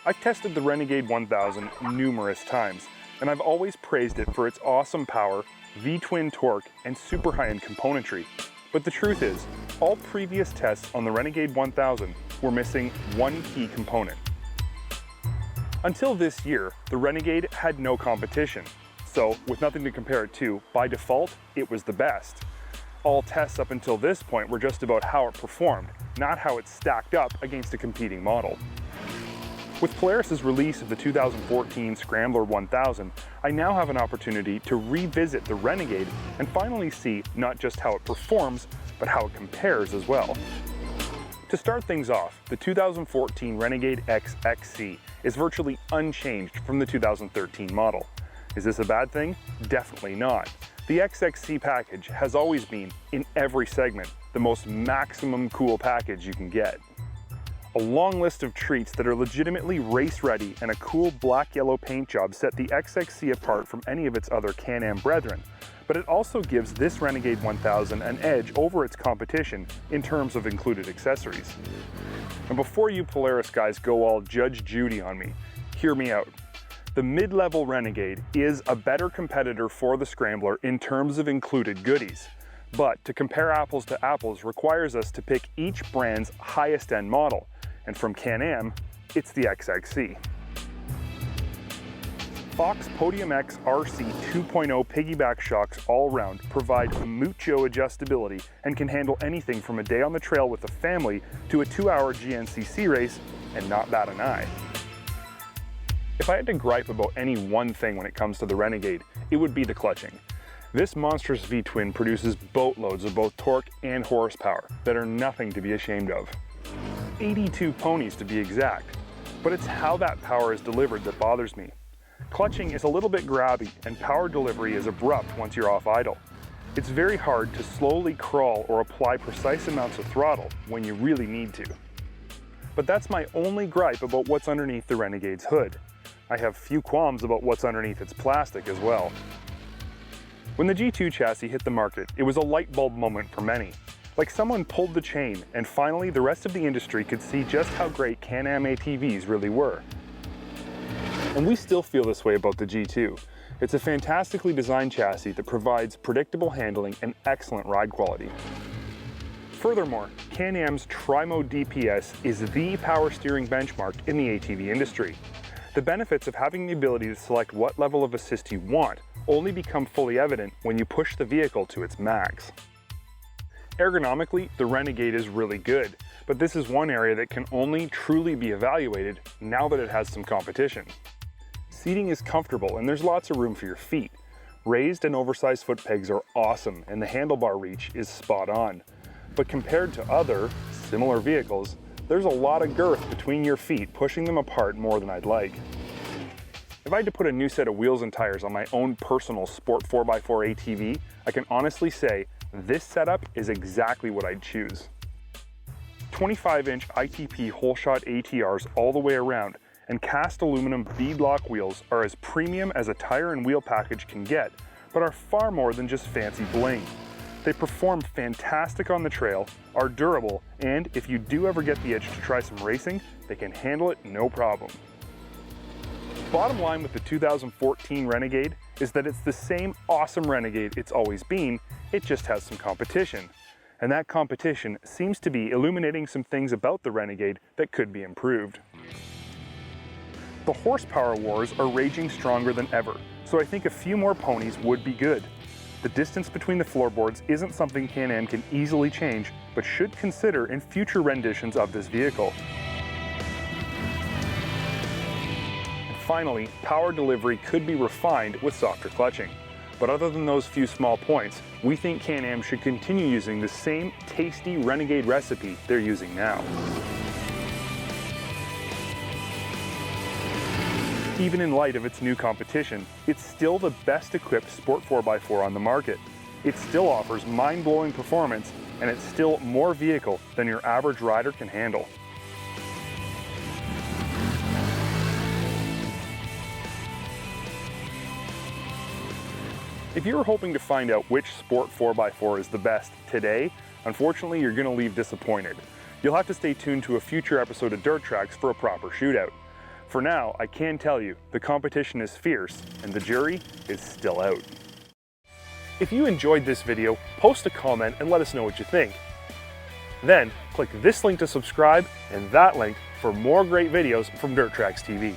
I've tested the Renegade 1000 numerous times, and I've always praised it for its awesome power, V-twin torque, and super high-end componentry. But the truth is, all previous tests on the Renegade 1000 were missing one key component. Until this year, the Renegade had no competition. So, with nothing to compare it to, by default, it was the best. All tests up until this point were just about how it performed, not how it stacked up against a competing model. With Polaris's release of the 2014 Scrambler 1000, I now have an opportunity to revisit the Renegade and finally see not just how it performs, but how it compares as well. To start things off, the 2014 Renegade X XC is virtually unchanged from the 2013 model. Is this a bad thing? Definitely not. The XXC package has always been, in every segment, the most maximum cool package you can get. A long list of treats that are legitimately race-ready and a cool black-yellow paint job set the XXC apart from any of its other Can-Am brethren, but it also gives this Renegade 1000 an edge over its competition in terms of included accessories. And before you Polaris guys go all Judge Judy on me, hear me out. The mid-level Renegade is a better competitor for the Scrambler in terms of included goodies, but to compare apples to apples requires us to pick each brand's highest end model, and from Can-Am, it's the XXC. Fox Podium X RC 2.0 piggyback shocks all round provide mucho adjustability and can handle anything from a day on the trail with a family to a 2-hour GNCC race and not bat an eye. If I had to gripe about any one thing when it comes to the Renegade, it would be the clutching. This monstrous V-twin produces boatloads of both torque and horsepower that are nothing to be ashamed of. 82 ponies to be exact, but it's how that power is delivered that bothers me. Clutching is a little bit grabby and power delivery is abrupt once you're off idle. It's very hard to slowly crawl or apply precise amounts of throttle when you really need to. But that's my only gripe about what's underneath the Renegade's hood. I have few qualms about what's underneath its plastic as well. When the G2 chassis hit the market, it was a light bulb moment for many. Like someone pulled the chain, and finally the rest of the industry could see just how great Can-Am ATVs really were. And we still feel this way about the G2. It's a fantastically designed chassis that provides predictable handling and excellent ride quality. Furthermore, Can-Am's Tri-Mode DPS is the power steering benchmark in the ATV industry. The benefits of having the ability to select what level of assist you want only become fully evident when you push the vehicle to its max. Ergonomically, the Renegade is really good, but this is one area that can only truly be evaluated now that it has some competition. Seating is comfortable and there's lots of room for your feet. Raised and oversized foot pegs are awesome and the handlebar reach is spot on. But compared to other, similar vehicles, there's a lot of girth between your feet, pushing them apart more than I'd like. If I had to put a new set of wheels and tires on my own personal Sport 4x4 ATV, I can honestly say this setup is exactly what I'd choose. 25-inch ITP whole shot ATRs all the way around, and cast aluminum beadlock wheels are as premium as a tire and wheel package can get, but are far more than just fancy bling. They perform fantastic on the trail, are durable, and if you do ever get the itch to try some racing, they can handle it no problem. Bottom line with the 2014 Renegade is that it's the same awesome Renegade it's always been, it just has some competition. And that competition seems to be illuminating some things about the Renegade that could be improved. The horsepower wars are raging stronger than ever, so I think a few more ponies would be good. The distance between the floorboards isn't something Can-Am can easily change, but should consider in future renditions of this vehicle. Finally, power delivery could be refined with softer clutching. But other than those few small points, we think Can-Am should continue using the same tasty Renegade recipe they're using now. Even in light of its new competition, it's still the best equipped Sport 4x4 on the market. It still offers mind-blowing performance, and it's still more vehicle than your average rider can handle. If you were hoping to find out which Sport 4x4 is the best today, unfortunately you're going to leave disappointed. You'll have to stay tuned to a future episode of Dirt Trax for a proper shootout. For now, I can tell you, the competition is fierce and the jury is still out. If you enjoyed this video, post a comment and let us know what you think. Then, click this link to subscribe and that link for more great videos from Trax TV.